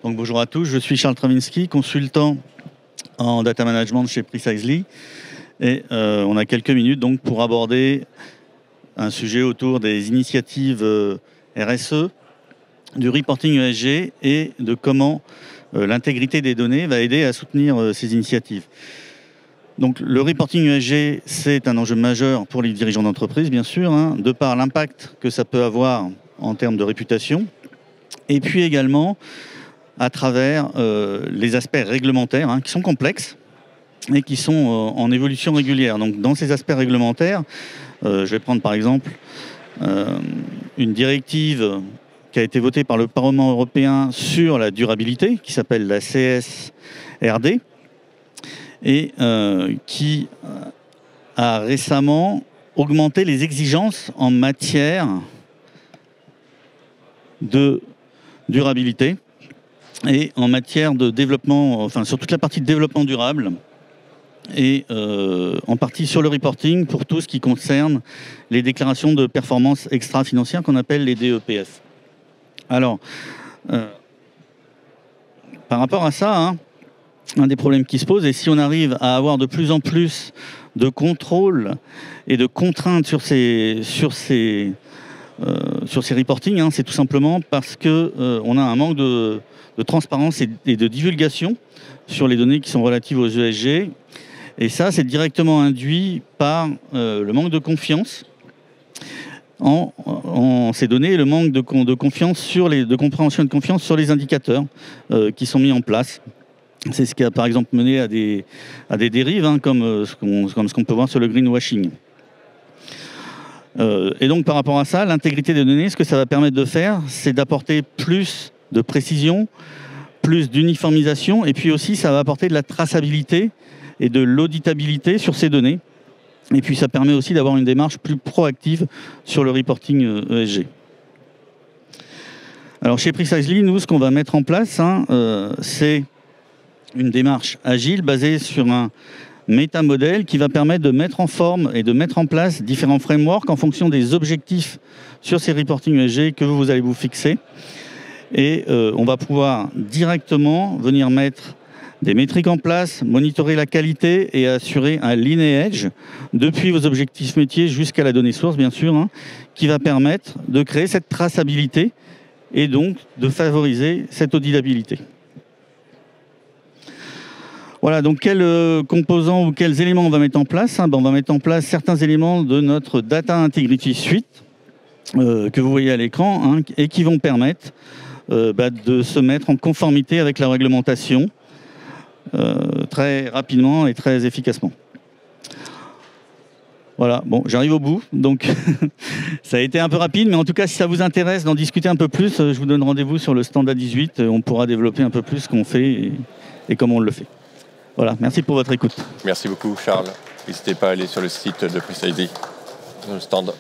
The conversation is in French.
Donc bonjour à tous, je suis Charles Travinsky, consultant en data management chez Precisely. Et on a quelques minutes donc pour aborder un sujet autour des initiatives RSE, du reporting ESG et de comment l'intégrité des données va aider à soutenir ces initiatives. Donc le reporting ESG, c'est un enjeu majeur pour les dirigeants d'entreprise, bien sûr, de par l'impact que ça peut avoir en termes de réputation, et puis également à travers les aspects réglementaires qui sont complexes et qui sont en évolution régulière. Donc dans ces aspects réglementaires, je vais prendre par exemple une directive qui a été votée par le Parlement européen sur la durabilité, qui s'appelle la CSRD, et qui a récemment augmenté les exigences en matière de durabilité et en matière de développement, enfin sur toute la partie de développement durable et en partie sur le reporting pour tout ce qui concerne les déclarations de performance extra-financières qu'on appelle les DEPF. Alors, par rapport à ça, un des problèmes qui se pose, et si on arrive à avoir de plus en plus de contrôles et de contraintes sur ces reportings, c'est tout simplement parce qu'on a un manque de transparence et de divulgation sur les données qui sont relatives aux ESG. Et ça, c'est directement induit par le manque de confiance en ces données et le manque de confiance de compréhension et de confiance sur les indicateurs qui sont mis en place. C'est ce qui a par exemple mené à des dérives, comme ce qu'on peut voir sur le greenwashing. Et donc par rapport à ça, l'intégrité des données, ce que ça va permettre de faire, c'est d'apporter plus de précision, plus d'uniformisation, et puis aussi ça va apporter de la traçabilité et de l'auditabilité sur ces données. Et puis ça permet aussi d'avoir une démarche plus proactive sur le reporting ESG. Alors chez Precisely, nous, ce qu'on va mettre en place, c'est une démarche agile basée sur un métamodèle qui va permettre de mettre en forme et de mettre en place différents frameworks en fonction des objectifs sur ces reporting ESG que vous allez vous fixer. Et on va pouvoir directement venir mettre des métriques en place, monitorer la qualité et assurer un lineage depuis vos objectifs métiers jusqu'à la donnée source, bien sûr, qui va permettre de créer cette traçabilité et donc de favoriser cette auditabilité. Voilà, donc quels composants ou quels éléments on va mettre en place, on va mettre en place certains éléments de notre Data Integrity Suite que vous voyez à l'écran et qui vont permettre de se mettre en conformité avec la réglementation très rapidement et très efficacement. Voilà, bon, j'arrive au bout, donc ça a été un peu rapide, mais en tout cas, si ça vous intéresse d'en discuter un peu plus, je vous donne rendez-vous sur le stand A18, on pourra développer un peu plus ce qu'on fait et comment on le fait. Voilà, merci pour votre écoute. Merci beaucoup, Charles. N'hésitez pas à aller sur le site de Precisely, sur le stand.